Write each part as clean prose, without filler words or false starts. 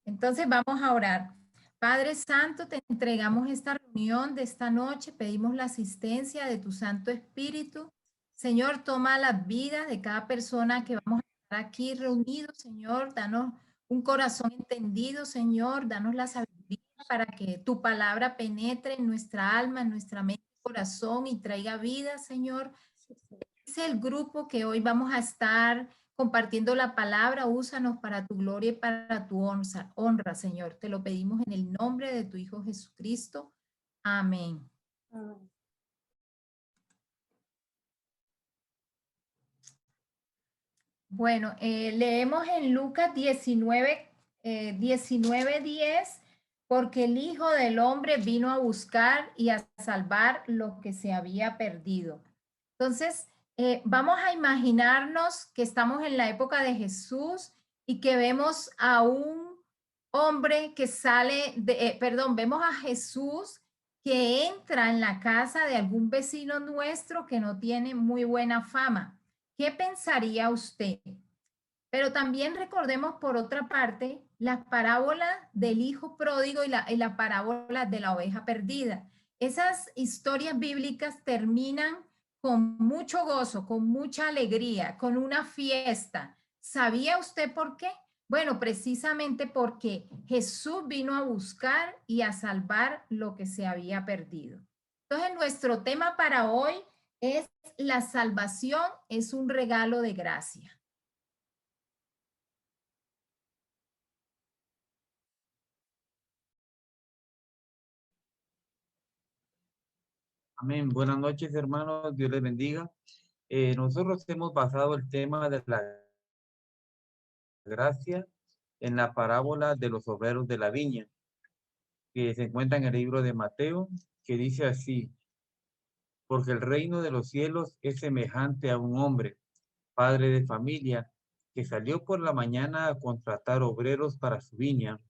Entonces vamos a orar. Padre Santo, te entregamos esta reunión de esta noche, pedimos la asistencia de tu Santo Espíritu. Señor, toma las vidas de cada persona que vamos a estar aquí reunidos, Señor, danos un corazón entendido, Señor, danos la sabiduría para que tu palabra penetre en nuestra alma, en nuestra mente, corazón y traiga vida, Señor. Es el grupo que hoy vamos a estar compartiendo la palabra. Úsanos para tu gloria y para tu honra, Señor. Te lo pedimos en el nombre de tu Hijo Jesucristo. Amén. Amén. Bueno, leemos en Lucas 19, 10, porque el Hijo del Hombre vino a buscar y a salvar lo que se había perdido. Entonces, vamos a imaginarnos que estamos en la época de Jesús y que vemos a un hombre que sale vemos a Jesús que entra en la casa de algún vecino nuestro que no tiene muy buena fama. ¿Qué pensaría usted? Pero también recordemos por otra parte las parábolas del hijo pródigo y la parábola de la oveja perdida. Esas historias bíblicas terminan con mucho gozo, con mucha alegría, con una fiesta. ¿Sabía usted por qué? Bueno, precisamente porque Jesús vino a buscar y a salvar lo que se había perdido. Entonces, nuestro tema para hoy es la salvación es un regalo de gracia. Amén. Buenas noches, hermanos. Dios les bendiga. Nosotros hemos basado el tema de la gracia en la parábola de los obreros de la viña, que se encuentra en el libro de Mateo, que dice así: porque el reino de los cielos es semejante a un hombre, padre de familia, que salió por la mañana a contratar obreros para su viña,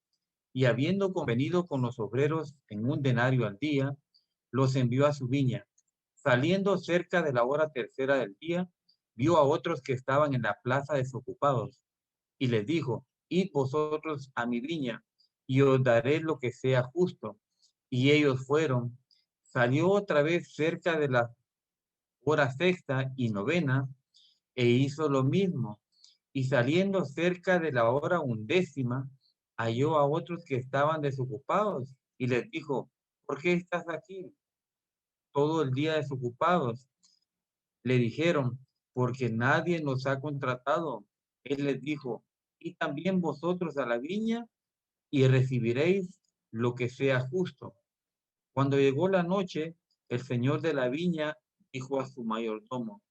y habiendo convenido con los obreros en un denario al día, los envió a su viña. Saliendo cerca de la hora tercera del día, vio a otros que estaban en la plaza desocupados, y les dijo: id vosotros a mi viña, y os daré lo que sea justo. Y ellos fueron. Salió otra vez cerca de la hora sexta y novena, e hizo lo mismo. Y saliendo cerca de la hora undécima, halló a otros que estaban desocupados, y les dijo: ¿por qué estás aquí todo el día desocupados? Le dijeron: porque nadie nos ha contratado. Él les dijo: y también vosotros a la viña, y recibiréis lo que sea justo. Cuando llegó la noche, el señor de la viña dijo a su mayordomo: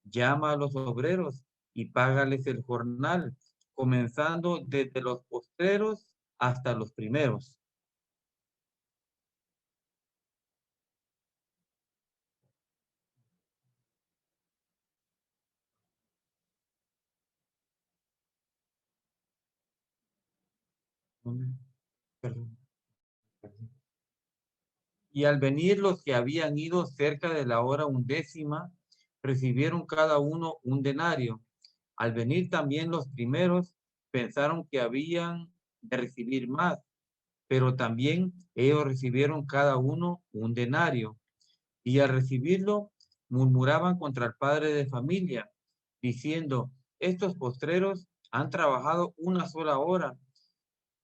llama a los obreros y págales el jornal, comenzando desde los postreros hasta los primeros. Perdón. Y al venir los que habían ido cerca de la hora undécima, recibieron cada uno un denario. Al venir también los primeros, pensaron que habían de recibir más, pero también ellos recibieron cada uno un denario. Y al recibirlo, murmuraban contra el padre de familia, diciendo: estos postreros han trabajado una sola hora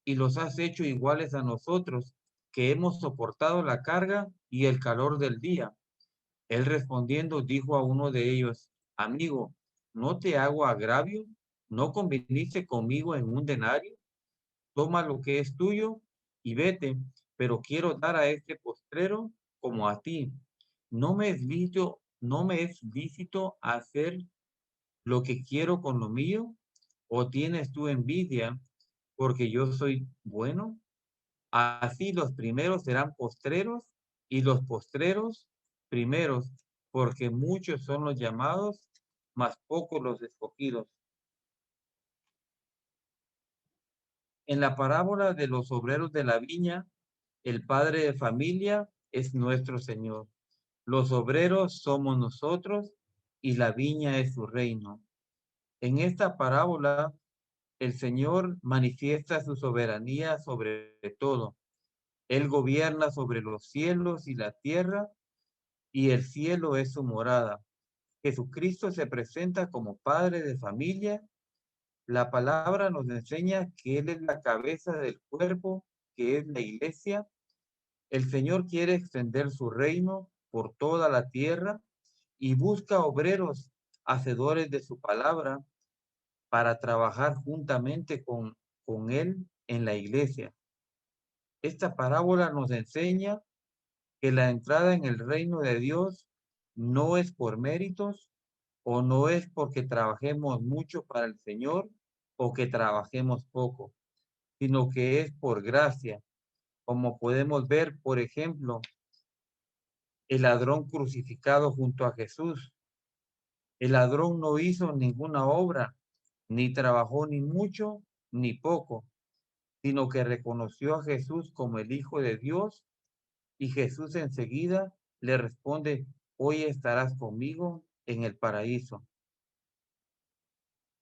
y los has hecho iguales a nosotros, que hemos soportado la carga y el calor del día. Él respondiendo dijo a uno de ellos: amigo, ¿no te hago agravio? ¿No conviniste conmigo en un denario? Toma lo que es tuyo y vete, pero quiero dar a este postrero como a ti. No me es lícito hacer lo que quiero con lo mío? ¿O tienes tú envidia porque yo soy bueno? Así los primeros serán postreros y los postreros primeros, porque muchos son los llamados, mas pocos los escogidos. En la parábola de los obreros de la viña, el padre de familia es nuestro Señor. Los obreros somos nosotros y la viña es su reino. En esta parábola El Señor manifiesta su soberanía sobre todo. Él gobierna sobre los cielos y la tierra, y el cielo es su morada. Jesucristo se presenta como padre de familia. La palabra nos enseña que Él es la cabeza del cuerpo, que es la iglesia. El Señor quiere extender su reino por toda la tierra y busca obreros, hacedores de su palabra, para trabajar juntamente con Él en la iglesia. Esta parábola nos enseña que la entrada en el reino de Dios no es por méritos o no es porque trabajemos mucho para el Señor o que trabajemos poco, sino que es por gracia, como podemos ver, por ejemplo, el ladrón crucificado junto a Jesús. El ladrón no hizo ninguna obra, ni trabajó ni mucho ni poco, sino que reconoció a Jesús como el Hijo de Dios, y Jesús enseguida le responde: hoy estarás conmigo en el paraíso.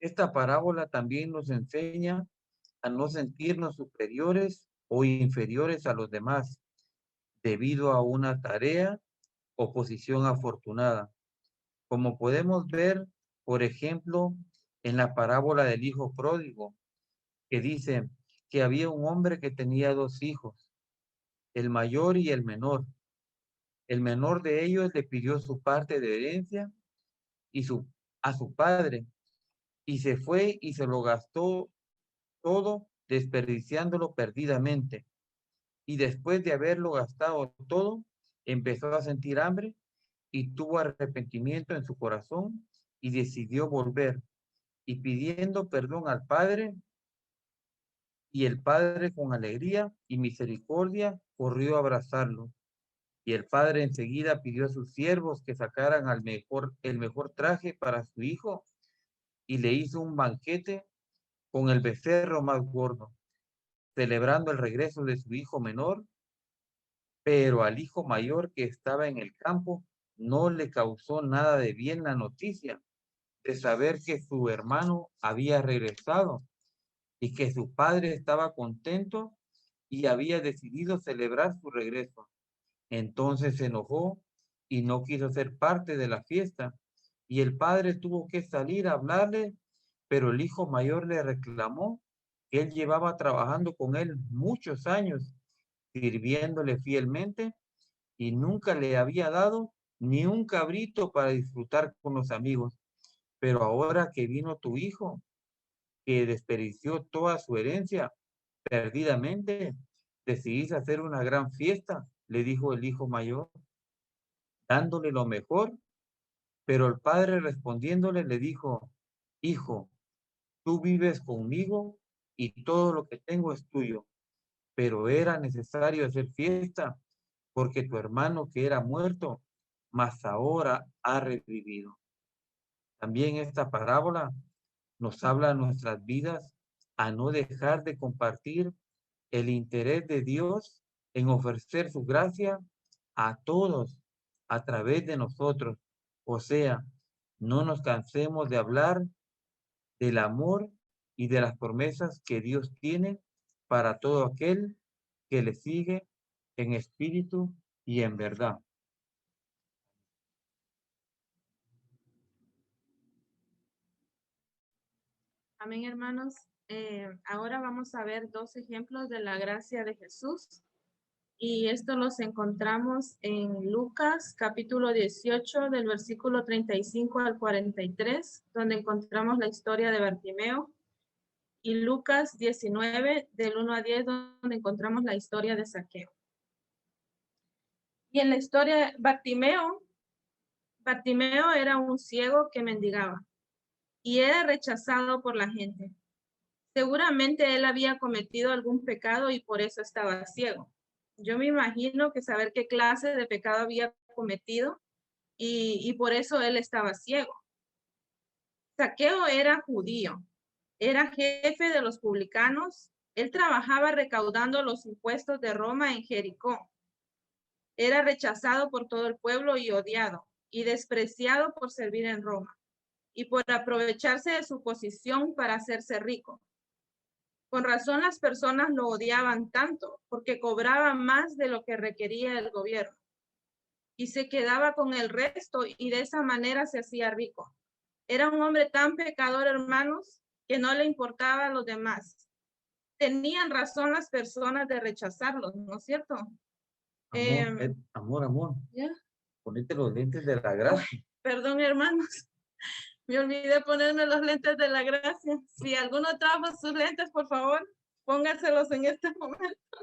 Esta parábola también nos enseña a no sentirnos superiores o inferiores a los demás debido a una tarea o posición afortunada, como podemos ver, por ejemplo, en la parábola del hijo pródigo, que dice que había un hombre que tenía dos hijos, el mayor y el menor. El menor de ellos le pidió su parte de herencia y a su padre, y se fue y se lo gastó todo, desperdiciándolo perdidamente. Y después de haberlo gastado todo, empezó a sentir hambre y tuvo arrepentimiento en su corazón y decidió volver. Y pidiendo perdón al padre, y el padre con alegría y misericordia corrió a abrazarlo. Y el padre enseguida pidió a sus siervos que sacaran el mejor traje para su hijo, y le hizo un banquete con el becerro más gordo, celebrando el regreso de su hijo menor. Pero al hijo mayor, que estaba en el campo, no le causó nada de bien la noticia de saber que su hermano había regresado y que su padre estaba contento y había decidido celebrar su regreso. Entonces se enojó y no quiso ser parte de la fiesta, y el padre tuvo que salir a hablarle, pero el hijo mayor le reclamó que él llevaba trabajando con él muchos años, sirviéndole fielmente, y nunca le había dado ni un cabrito para disfrutar con los amigos. Pero ahora que vino tu hijo, que desperdició toda su herencia perdidamente, decidís hacer una gran fiesta, le dijo el hijo mayor, dándole lo mejor. Pero el padre, respondiéndole, le dijo: hijo, tú vives conmigo y todo lo que tengo es tuyo, pero era necesario hacer fiesta porque tu hermano, que era muerto, mas ahora ha revivido. También esta parábola nos habla a nuestras vidas a no dejar de compartir el interés de Dios en ofrecer su gracia a todos a través de nosotros. O sea, no nos cansemos de hablar del amor y de las promesas que Dios tiene para todo aquel que le sigue en espíritu y en verdad. Amén, hermanos. Ahora vamos a ver dos ejemplos de la gracia de Jesús. Y esto los encontramos en Lucas capítulo 18 del versículo 35 al 43, donde encontramos la historia de Bartimeo, y Lucas 19 del 1 a 10, donde encontramos la historia de Zaqueo. Y en la historia, Bartimeo era un ciego que mendigaba y era rechazado por la gente. Seguramente él había cometido algún pecado y por eso estaba ciego. Yo me imagino que saber qué clase de pecado había cometido y por eso él estaba ciego. Zaqueo era judío, era jefe de los publicanos. Él trabajaba recaudando los impuestos de Roma en Jericó. Era rechazado por todo el pueblo y odiado y despreciado por servir en Roma y por aprovecharse de su posición para hacerse rico. Con razón las personas lo odiaban tanto, porque cobraba más de lo que requería el gobierno. Y se quedaba con el resto y de esa manera se hacía rico. Era un hombre tan pecador, hermanos, que no le importaba a los demás. Tenían razón las personas de rechazarlo, ¿no es cierto? Amor, ¿Ya? ponete los lentes de la gracia. Perdón, hermanos. Me olvidé ponerme los lentes de la gracia. Si alguno trajo sus lentes, por favor, póngaselos en este momento.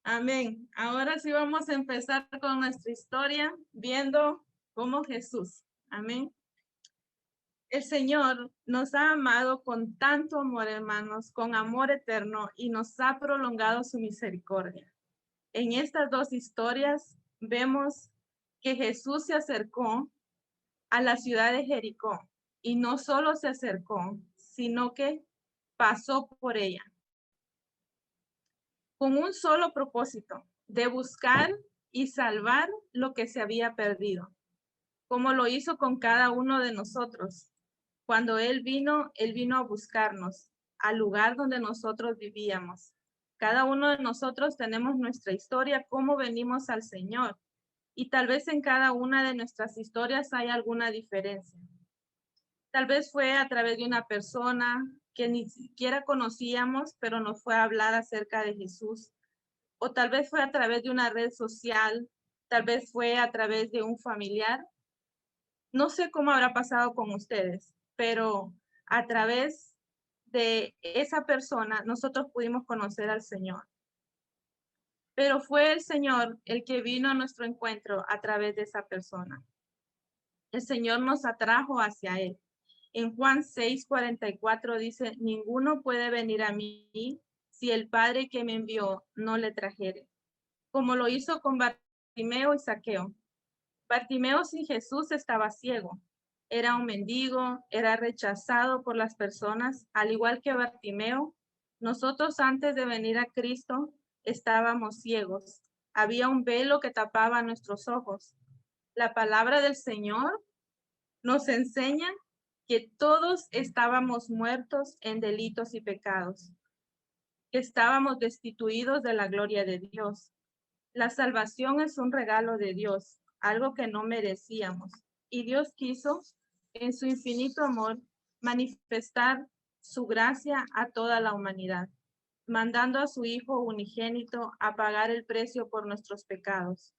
Amén. Ahora sí vamos a empezar con nuestra historia, viendo cómo Jesús. Amén. El Señor nos ha amado con tanto amor, hermanos, con amor eterno, y nos ha prolongado su misericordia. En estas dos historias vemos que Jesús se acercó a la ciudad de Jericó, y no solo se acercó, sino que pasó por ella con un solo propósito, de buscar y salvar lo que se había perdido, como lo hizo con cada uno de nosotros. Cuando Él vino a buscarnos al lugar donde nosotros vivíamos. Cada uno de nosotros tenemos nuestra historia, cómo venimos al Señor. Y tal vez en cada una de nuestras historias hay alguna diferencia. Tal vez fue a través de una persona que ni siquiera conocíamos, pero nos fue a hablar acerca de Jesús. O tal vez fue a través de una red social, tal vez fue a través de un familiar. No sé cómo habrá pasado con ustedes, pero a través de esa persona nosotros pudimos conocer al Señor. Pero fue el Señor el que vino a nuestro encuentro a través de esa persona. El Señor nos atrajo hacia Él. En Juan 6:44 dice, ninguno puede venir a mí si el Padre que me envió no le trajere. Como lo hizo con Bartimeo y Zaqueo. Bartimeo sin Jesús estaba ciego. Era un mendigo, era rechazado por las personas, al igual que Bartimeo. Nosotros antes de venir a Cristo estábamos ciegos. Había un velo que tapaba nuestros ojos. La palabra del Señor nos enseña que todos estábamos muertos en delitos y pecados, que estábamos destituidos de la gloria de Dios. La salvación es un regalo de Dios, algo que no merecíamos. Y Dios quiso, en su infinito amor, manifestar su gracia a toda la humanidad, mandando a su Hijo unigénito a pagar el precio por nuestros pecados.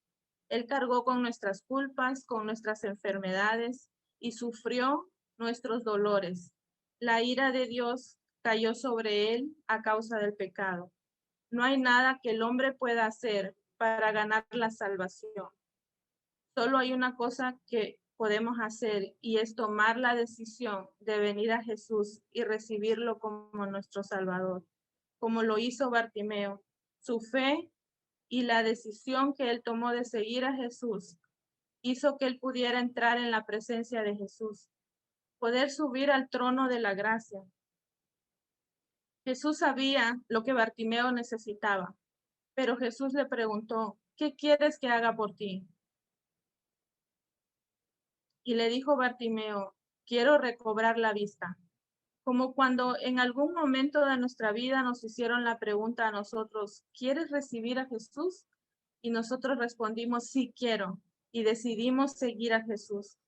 Él cargó con nuestras culpas, con nuestras enfermedades y sufrió nuestros dolores. La ira de Dios cayó sobre él a causa del pecado. No hay nada que el hombre pueda hacer para ganar la salvación. Solo hay una cosa que podemos hacer y es tomar la decisión de venir a Jesús y recibirlo como nuestro Salvador, como lo hizo Bartimeo. Su fe y la decisión que él tomó de seguir a Jesús hizo que él pudiera entrar en la presencia de Jesús, poder subir al trono de la gracia. Jesús sabía lo que Bartimeo necesitaba, pero Jesús le preguntó, ¿qué quieres que haga por ti? Y le dijo Bartimeo, quiero recobrar la vista. Como cuando en algún momento de nuestra vida nos hicieron la pregunta a nosotros, ¿quieres recibir a Jesús? Y nosotros respondimos, sí quiero, y decidimos seguir a Jesús.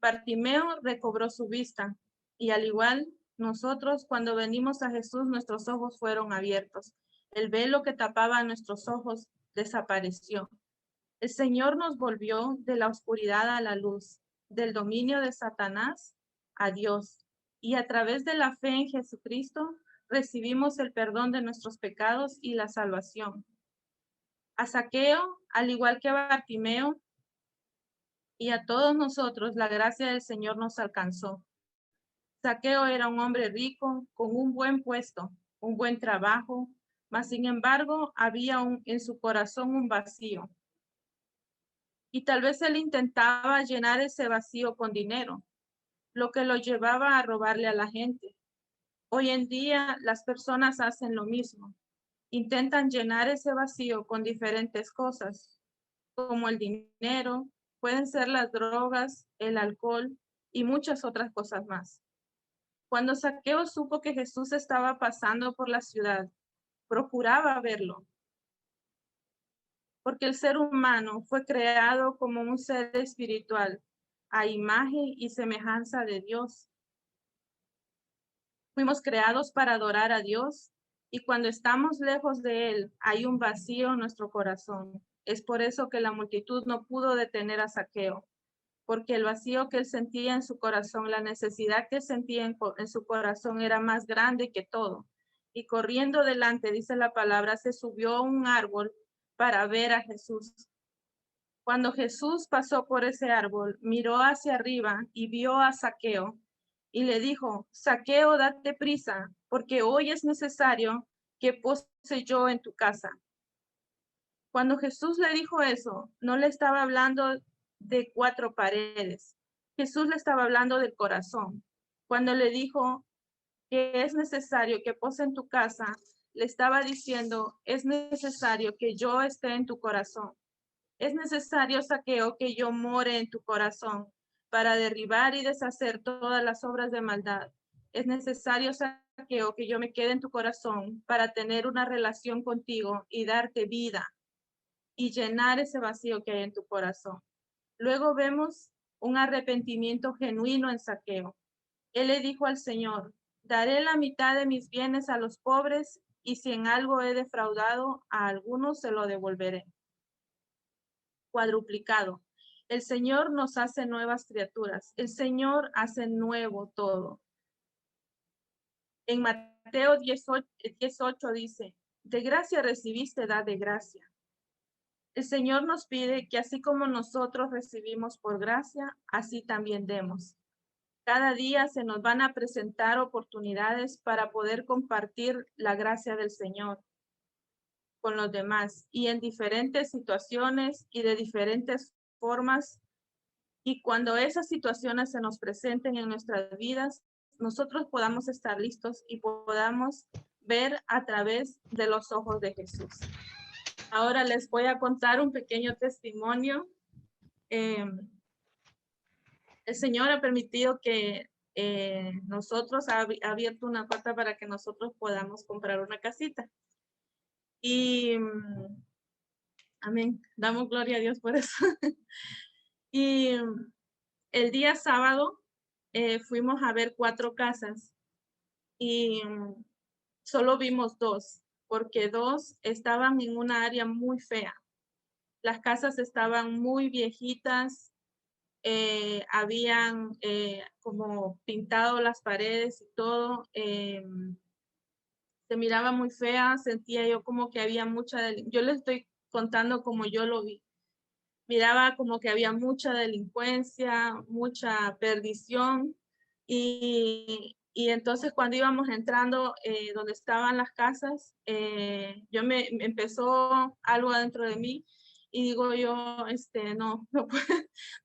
Bartimeo recobró su vista, y al igual nosotros, cuando venimos a Jesús, nuestros ojos fueron abiertos. El velo que tapaba nuestros ojos desapareció. El Señor nos volvió de la oscuridad a la luz, del dominio de Satanás a Dios. Y a través de la fe en Jesucristo recibimos el perdón de nuestros pecados y la salvación. A Zaqueo, al igual que a Bartimeo y a todos nosotros, la gracia del Señor nos alcanzó. Zaqueo era un hombre rico, con un buen puesto, un buen trabajo, mas sin embargo había en su corazón un vacío. Y tal vez él intentaba llenar ese vacío con dinero, lo que lo llevaba a robarle a la gente. Hoy en día las personas hacen lo mismo. Intentan llenar ese vacío con diferentes cosas, como el dinero, pueden ser las drogas, el alcohol y muchas otras cosas más. Cuando Zaqueo supo que Jesús estaba pasando por la ciudad, procuraba verlo, porque el ser humano fue creado como un ser espiritual, a imagen y semejanza de Dios. Fuimos creados para adorar a Dios, y cuando estamos lejos de Él, hay un vacío en nuestro corazón. Es por eso que la multitud no pudo detener a Zaqueo, porque el vacío que él sentía en su corazón, la necesidad que sentía en su corazón era más grande que todo. Y corriendo delante, dice la palabra, se subió a un árbol para ver a Jesús. Cuando Jesús pasó por ese árbol, miró hacia arriba y vio a Zaqueo y le dijo: Zaqueo, date prisa, porque hoy es necesario que pose yo en tu casa. Cuando Jesús le dijo eso, no le estaba hablando de cuatro paredes. Jesús le estaba hablando del corazón. Cuando le dijo que es necesario que pose en tu casa, le estaba diciendo: es necesario que yo esté en tu corazón. Es necesario, Zaqueo, que yo more en tu corazón para derribar y deshacer todas las obras de maldad. Es necesario, Zaqueo, que yo me quede en tu corazón para tener una relación contigo y darte vida y llenar ese vacío que hay en tu corazón. Luego vemos un arrepentimiento genuino en Zaqueo. Él le dijo al Señor: daré la mitad de mis bienes a los pobres, y si en algo he defraudado a algunos, se lo devolveré cuadruplicado. El Señor nos hace nuevas criaturas. El Señor hace nuevo todo. En Mateo 18 dice: de gracia recibiste, da de gracia. El Señor nos pide que así como nosotros recibimos por gracia, así también demos. Cada día se nos van a presentar oportunidades para poder compartir la gracia del Señor con los demás, y en diferentes situaciones y de diferentes formas. Y cuando esas situaciones se nos presenten en nuestras vidas, nosotros podamos estar listos y podamos ver a través de los ojos de Jesús. Ahora les voy a contar un pequeño testimonio. El Señor ha permitido que nosotros ha abierto una puerta para que nosotros podamos comprar una casita. Y amén, damos gloria a Dios por eso. Y el día sábado fuimos a ver 4 casas y solo vimos 2, porque 2 estaban en una área muy fea. Las casas estaban muy viejitas, habían como pintado las paredes y todo. Se miraba muy fea, sentía yo como que había yo les estoy contando como yo lo vi. Miraba como que había mucha delincuencia, mucha perdición, y entonces cuando íbamos entrando donde estaban las casas, me empezó algo adentro de mí y digo yo,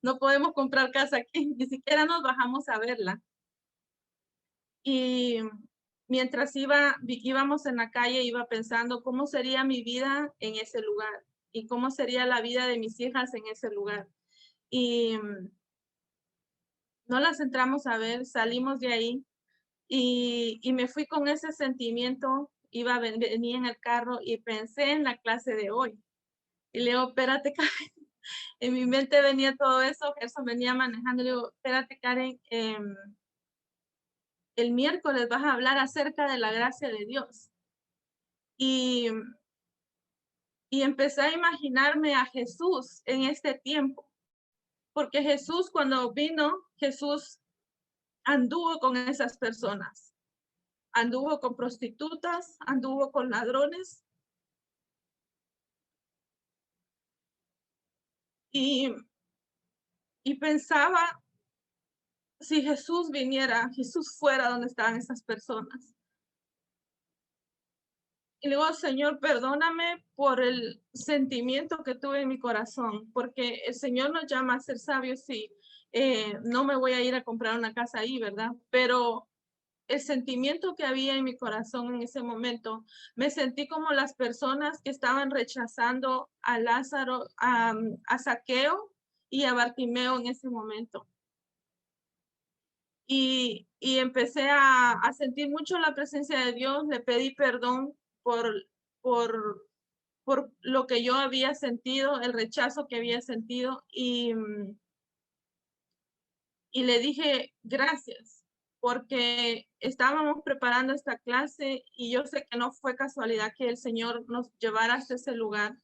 no podemos comprar casa aquí, ni siquiera nos bajamos a verla. Y mientras íbamos en la calle, iba pensando cómo sería mi vida en ese lugar y cómo sería la vida de mis hijas en ese lugar. Y no las entramos a ver, salimos de ahí y me fui con ese sentimiento. Venía en el carro y pensé en la clase de hoy. Y le digo: espérate, Karen. En mi mente venía todo eso, Gerson venía manejando. Le digo: espérate, Karen, el miércoles vas a hablar acerca de la gracia de Dios. Y empecé a imaginarme a Jesús en este tiempo, porque Jesús, cuando vino, Jesús anduvo con esas personas, anduvo con prostitutas, anduvo con ladrones, y pensaba, si Jesús viniera, Jesús fuera donde estaban esas personas. Y le digo: Señor, perdóname por el sentimiento que tuve en mi corazón, porque el Señor nos llama a ser sabios. Sí, no me voy a ir a comprar una casa ahí, ¿verdad? Pero el sentimiento que había en mi corazón en ese momento, me sentí como las personas que estaban rechazando a Lázaro, a Zaqueo y a Bartimeo en ese momento. y empecé a sentir mucho la presencia de Dios. Le pedí perdón por lo que yo había sentido, el rechazo que había sentido, y le dije gracias, porque estábamos preparando esta clase y yo sé que no fue casualidad que el Señor nos llevara hasta ese lugar.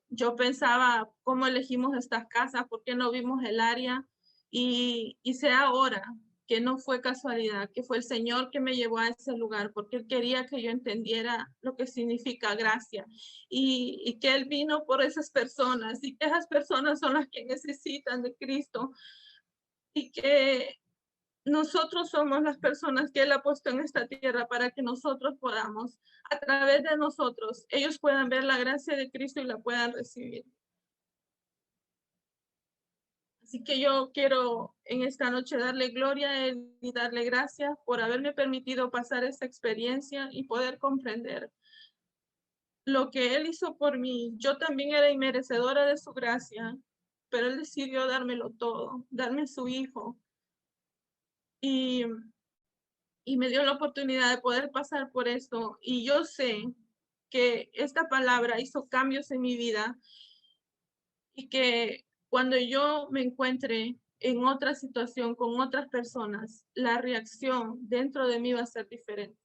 Yo pensaba, ¿cómo elegimos estas casas? ¿Por qué no vimos el área? Y sé ahora que no fue casualidad, que fue el Señor que me llevó a ese lugar, porque Él quería que yo entendiera lo que significa gracia y que Él vino por esas personas y que esas personas son las que necesitan de Cristo y que nosotros somos las personas que Él ha puesto en esta tierra para que nosotros podamos, a través de nosotros, ellos puedan ver la gracia de Cristo y la puedan recibir. Así que yo quiero en esta noche darle gloria a Él y darle gracias por haberme permitido pasar esta experiencia y poder comprender lo que Él hizo por mí. Yo también era inmerecedora de su gracia, pero Él decidió dármelo todo, darme su Hijo. Y me dio la oportunidad de poder pasar por esto. Y yo sé que esta palabra hizo cambios en mi vida y que cuando yo me encuentre en otra situación con otras personas, la reacción dentro de mí va a ser diferente.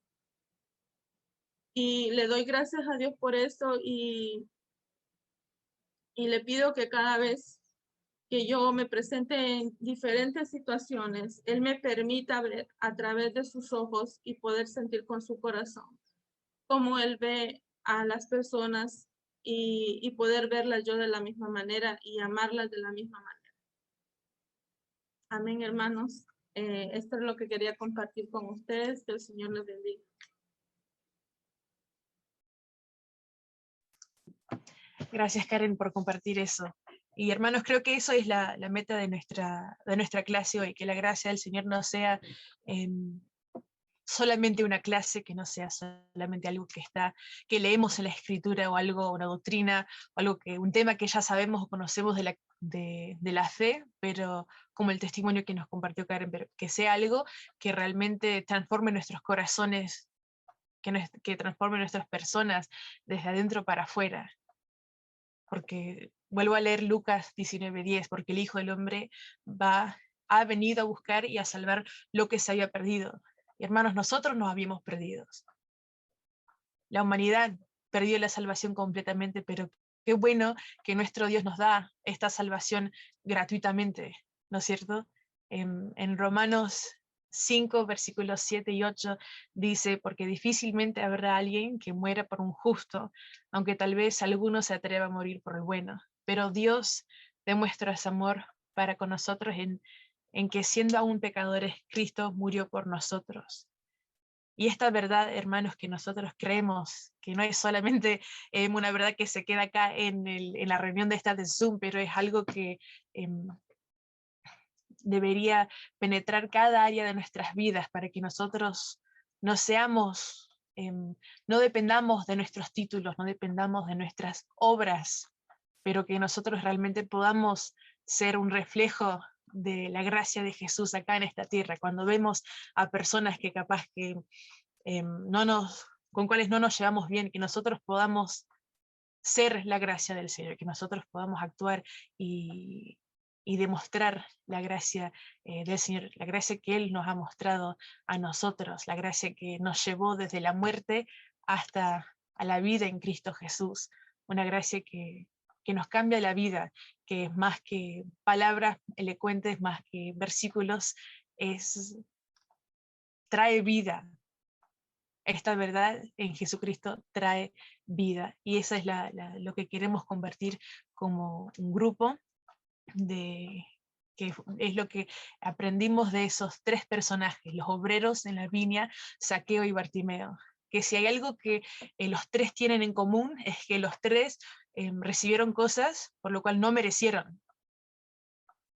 Y le doy gracias a Dios por eso y le pido que cada vez que yo me presente en diferentes situaciones, Él me permita ver a través de sus ojos y poder sentir con su corazón cómo Él ve a las personas y poder verlas yo de la misma manera y amarlas de la misma manera. Amén, hermanos. Esto es lo que quería compartir con ustedes. Que el Señor les bendiga. Gracias, Karen, por compartir eso. Y hermanos, creo que eso es la meta de nuestra clase hoy, que la gracia del Señor no sea solamente una clase, que no sea solamente algo que leemos en la Escritura o algo, una doctrina, o algo un tema que ya sabemos o conocemos de la fe, pero como el testimonio que nos compartió Karen, pero que sea algo que realmente transforme nuestros corazones, que transforme nuestras personas desde adentro para afuera. Porque vuelvo a leer Lucas 19:10, porque el Hijo del Hombre ha venido a buscar y a salvar lo que se había perdido. Y hermanos, nosotros nos habíamos perdido. La humanidad perdió la salvación completamente, pero qué bueno que nuestro Dios nos da esta salvación gratuitamente, ¿no es cierto? En Romanos 5, versículos 7 y 8 dice, porque difícilmente habrá alguien que muera por un justo, aunque tal vez alguno se atreva a morir por el bueno. Pero Dios demuestra su amor para con nosotros en que siendo aún pecadores, Cristo murió por nosotros. Y esta verdad, hermanos, que nosotros creemos, que no es solamente una verdad que se queda acá en la reunión de esta de Zoom, pero es algo que debería penetrar cada área de nuestras vidas para que nosotros no seamos, no dependamos de nuestros títulos, no dependamos de nuestras obras, pero que nosotros realmente podamos ser un reflejo de la gracia de Jesús acá en esta tierra. Cuando vemos a personas que capaz que con cuales no nos llevamos bien, que nosotros podamos ser la gracia del Señor, que nosotros podamos actuar y demostrar la gracia del Señor, la gracia que Él nos ha mostrado a nosotros, la gracia que nos llevó desde la muerte hasta a la vida en Cristo Jesús, una gracia que nos cambia la vida, que es más que palabras elocuentes, más que versículos, trae vida. Esta verdad en Jesucristo trae vida, y eso es lo que queremos convertir como un grupo, que es lo que aprendimos de esos tres personajes, los obreros en la viña, Zaqueo y Bartimeo, que si hay algo que los tres tienen en común es que los tres recibieron cosas por lo cual no merecieron.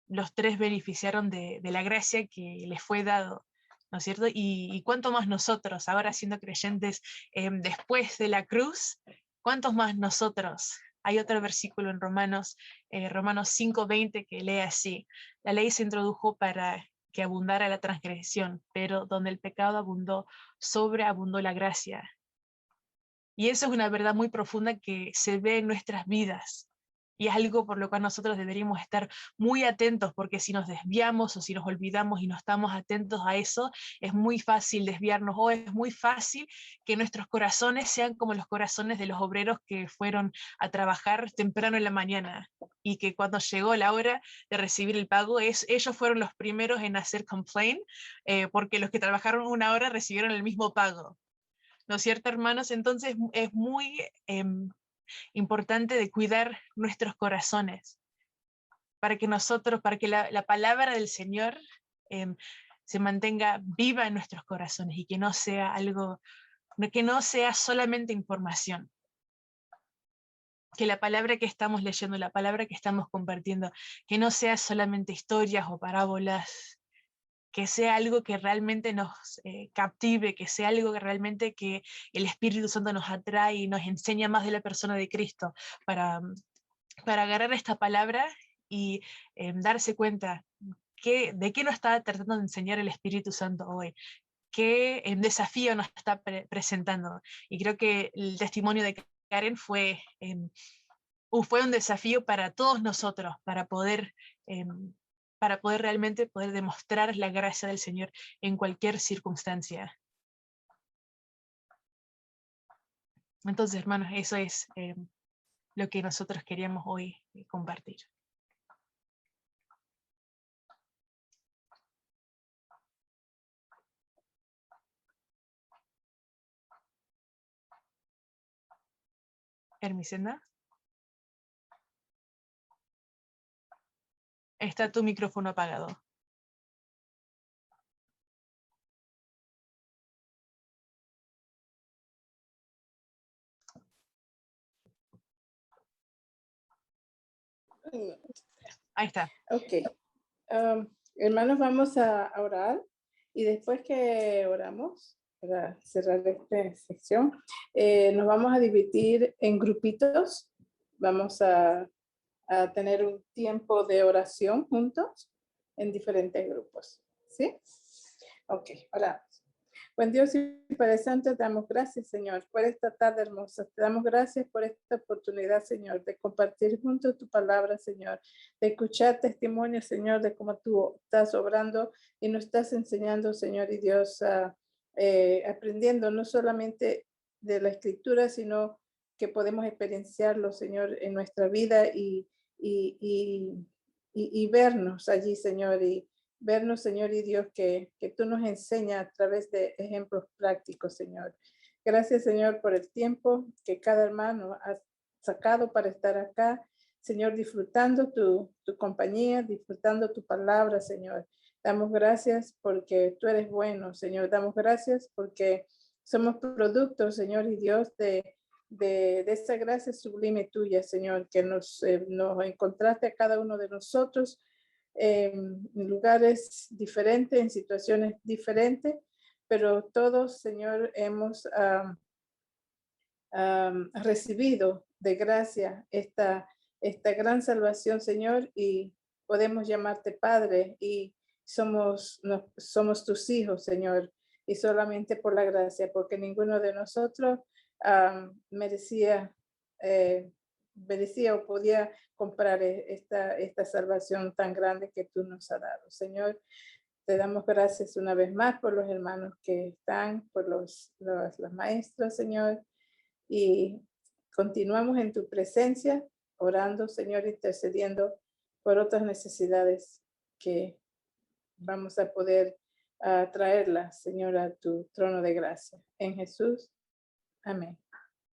Los tres beneficiaron de la gracia que les fue dado, ¿no es cierto? Y cuánto más nosotros, ahora siendo creyentes después de la cruz, cuántos más nosotros. Hay otro versículo en Romanos 5:20 que lee así: la ley se introdujo para que abundara la transgresión, pero donde el pecado abundó, sobreabundó la gracia. Y eso es una verdad muy profunda que se ve en nuestras vidas. Y es algo por lo cual nosotros deberíamos estar muy atentos, porque si nos desviamos o si nos olvidamos y no estamos atentos a eso, es muy fácil desviarnos, o es muy fácil que nuestros corazones sean como los corazones de los obreros que fueron a trabajar temprano en la mañana, y que cuando llegó la hora de recibir el pago, ellos fueron los primeros en hacer complaint, porque los que trabajaron una hora recibieron el mismo pago. ¿No es cierto, hermanos? Entonces es muy importante de cuidar nuestros corazones, para que la palabra del Señor se mantenga viva en nuestros corazones, y que no sea que no sea solamente información. Que la palabra que estamos leyendo, la palabra que estamos compartiendo, que no sea solamente historias o parábolas, que sea algo que realmente nos captive, que sea algo que realmente que el Espíritu Santo nos atrae y nos enseña más de la persona de Cristo, para agarrar esta palabra y darse cuenta de qué nos está tratando de enseñar el Espíritu Santo hoy, qué desafío nos está presentando. Y creo que el testimonio de Karen fue un desafío para todos nosotros, para poder realmente poder demostrar la gracia del Señor en cualquier circunstancia. Entonces, hermanos, eso es lo que nosotros queríamos hoy compartir. Hermisenda, está tu micrófono apagado. Ahí está. Ok. Hermanos, vamos a orar, y después que oramos, para cerrar esta sección, nos vamos a dividir en grupitos. Vamos a tener un tiempo de oración juntos en diferentes grupos. ¿Sí? Ok, oramos. Buen Dios y Padre Santo, te damos gracias, Señor, por esta tarde hermosa. Te damos gracias por esta oportunidad, Señor, de compartir juntos tu palabra, Señor, de escuchar testimonios, Señor, de cómo tú estás obrando y nos estás enseñando, Señor y Dios, aprendiendo no solamente de la Escritura, sino que podemos experienciarlo, Señor, en nuestra vida y vernos allí, Señor, y vernos, Señor y Dios, que tú nos enseñas a través de ejemplos prácticos, Señor. Gracias, Señor, por el tiempo que cada hermano ha sacado para estar acá, Señor, disfrutando tu compañía, disfrutando tu palabra, Señor. Damos gracias porque tú eres bueno, Señor. Damos gracias porque somos productos, Señor y Dios, de esa gracia sublime tuya, Señor, que nos encontraste a cada uno de nosotros en lugares diferentes, en situaciones diferentes, pero todos, Señor, hemos recibido de gracia esta gran salvación, Señor, y podemos llamarte Padre, y somos tus hijos, Señor, y solamente por la gracia, porque ninguno de nosotros merecía o podía comprar esta salvación tan grande que tú nos has dado. Señor, te damos gracias una vez más por los hermanos que están, por los maestros, Señor, y continuamos en tu presencia, orando, Señor, intercediendo por otras necesidades que vamos a poder traerlas, Señor, a tu trono de gracia. En Jesús, amén.